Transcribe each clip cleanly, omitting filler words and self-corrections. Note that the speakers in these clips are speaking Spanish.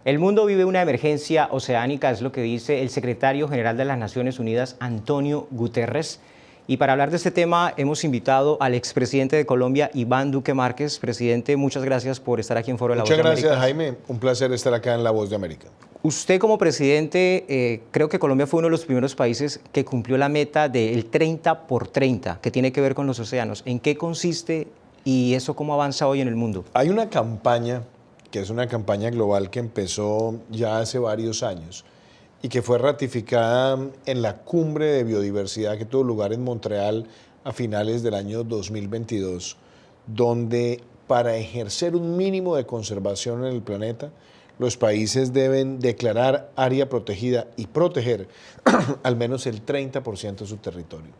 El mundo vive una emergencia oceánica, es lo que dice el secretario general de las Naciones Unidas, Antonio Guterres. Y para hablar de este tema hemos invitado al expresidente de Colombia, Iván Duque Márquez. Presidente, muchas gracias por estar aquí en Foro de la Voz de América. Muchas gracias, Jaime. Un placer estar acá en La Voz de América. Usted como presidente, creo que Colombia fue uno de los primeros países que cumplió la meta del 30 por 30, que tiene que ver con los océanos. ¿En qué consiste y eso cómo avanza hoy en el mundo? Hay una campaña que es una campaña global que empezó ya hace varios años y que fue ratificada en la cumbre de biodiversidad que tuvo lugar en Montreal a finales del año 2022, donde para ejercer un mínimo de conservación en el planeta, los países deben declarar área protegida y proteger al menos el 30% de su territorio.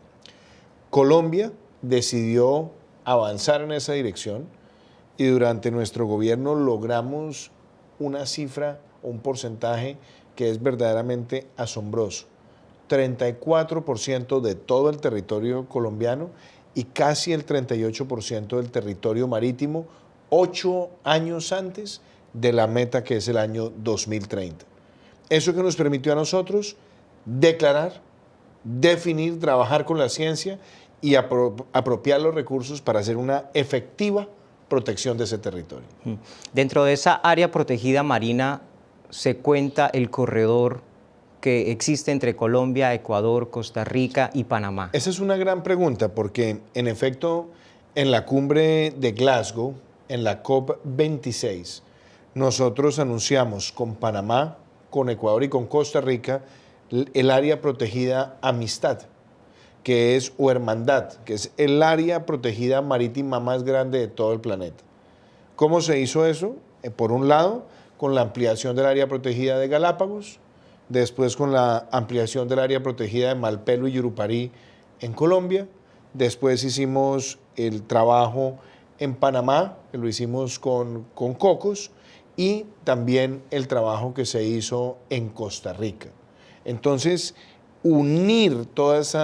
Colombia decidió avanzar en esa dirección y durante nuestro gobierno logramos una cifra o un porcentaje que es verdaderamente asombroso. 34% de todo el territorio colombiano y casi el 38% del territorio marítimo, 8 años antes de la meta que es el año 2030. Eso que nos permitió a nosotros declarar, definir, trabajar con la ciencia y apropiar los recursos para hacer una efectiva protección de ese territorio. Dentro de esa área protegida marina se cuenta el corredor que existe entre Colombia, Ecuador, Costa Rica y Panamá. Esa es una gran pregunta porque, en efecto, en la cumbre de Glasgow, en la COP26, nosotros anunciamos con Panamá, con Ecuador y con Costa Rica el área protegida Amistad, que es, o Hermandad, que es el área protegida marítima más grande de todo el planeta. ¿Cómo se hizo eso? Por un lado, con la ampliación del área protegida de Galápagos, después con la ampliación del área protegida de Malpelo y Yurupari en Colombia, después hicimos el trabajo en Panamá, que lo hicimos con Cocos, y también el trabajo que se hizo en Costa Rica. Entonces, unir todas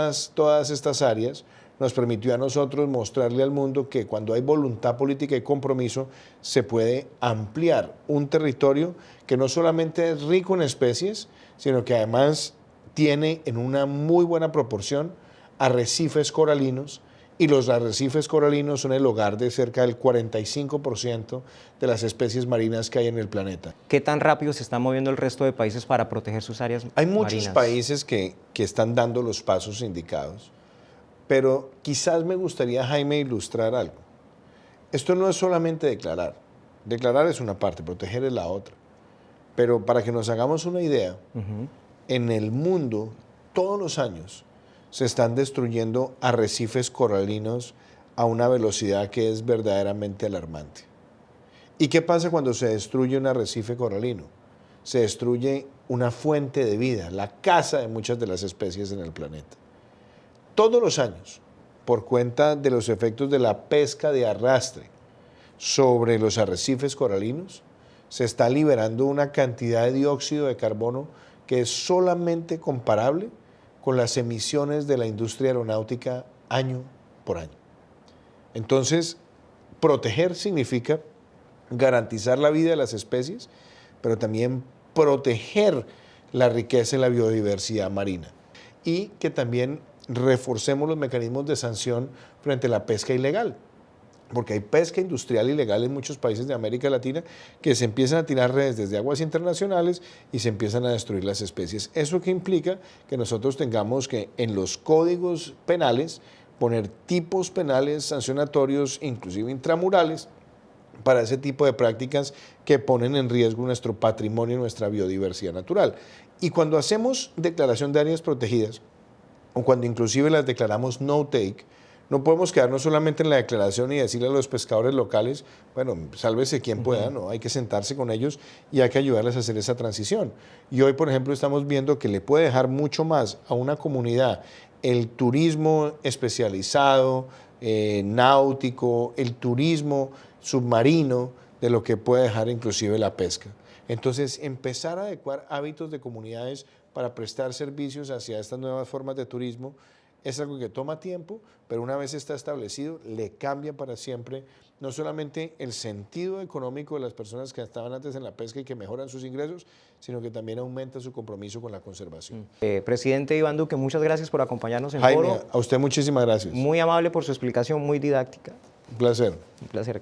estas áreas nos permitió a nosotros mostrarle al mundo que cuando hay voluntad política y compromiso se puede ampliar un territorio que no solamente es rico en especies, sino que además tiene en una muy buena proporción arrecifes coralinos, y los arrecifes coralinos son el hogar de cerca del 45% de las especies marinas que hay en el planeta. ¿Qué tan rápido se está moviendo el resto de países para proteger sus áreas marinas? Hay muchos países que están dando los pasos indicados, pero quizás me gustaría, Jaime, ilustrar algo. Esto no es solamente declarar. Declarar es una parte, proteger es la otra. Pero para que nos hagamos una idea, en el mundo, todos los años, se están destruyendo arrecifes coralinos a una velocidad que es verdaderamente alarmante. ¿Y qué pasa cuando se destruye un arrecife coralino? Se destruye una fuente de vida, la casa de muchas de las especies en el planeta. Todos los años, por cuenta de los efectos de la pesca de arrastre sobre los arrecifes coralinos, se está liberando una cantidad de dióxido de carbono que es solamente comparable con las emisiones de la industria aeronáutica año por año. Entonces, proteger significa garantizar la vida de las especies, pero también proteger la riqueza y la biodiversidad marina. Y que también reforcemos los mecanismos de sanción frente a la pesca ilegal, porque hay pesca industrial ilegal en muchos países de América Latina que se empiezan a tirar redes desde aguas internacionales y se empiezan a destruir las especies. ¿Eso qué implica? Que nosotros tengamos que en los códigos penales poner tipos penales sancionatorios, inclusive intramurales, para ese tipo de prácticas que ponen en riesgo nuestro patrimonio y nuestra biodiversidad natural. Y cuando hacemos declaración de áreas protegidas, o cuando inclusive las declaramos no-take, no podemos quedarnos solamente en la declaración y decirle a los pescadores locales, bueno, sálvese quien pueda, no, hay que sentarse con ellos y hay que ayudarles a hacer esa transición. Y hoy, por ejemplo, estamos viendo que le puede dejar mucho más a una comunidad el turismo especializado, náutico, el turismo submarino, de lo que puede dejar inclusive la pesca. Entonces, empezar a adecuar hábitos de comunidades para prestar servicios hacia estas nuevas formas de turismo es algo que toma tiempo, pero una vez está establecido, le cambia para siempre no solamente el sentido económico de las personas que estaban antes en la pesca y que mejoran sus ingresos, sino que también aumenta su compromiso con la conservación. Presidente Iván Duque, muchas gracias por acompañarnos en Jaime, Foro. a usted muchísimas gracias. Muy amable por su explicación, muy didáctica. Un placer. Un placer.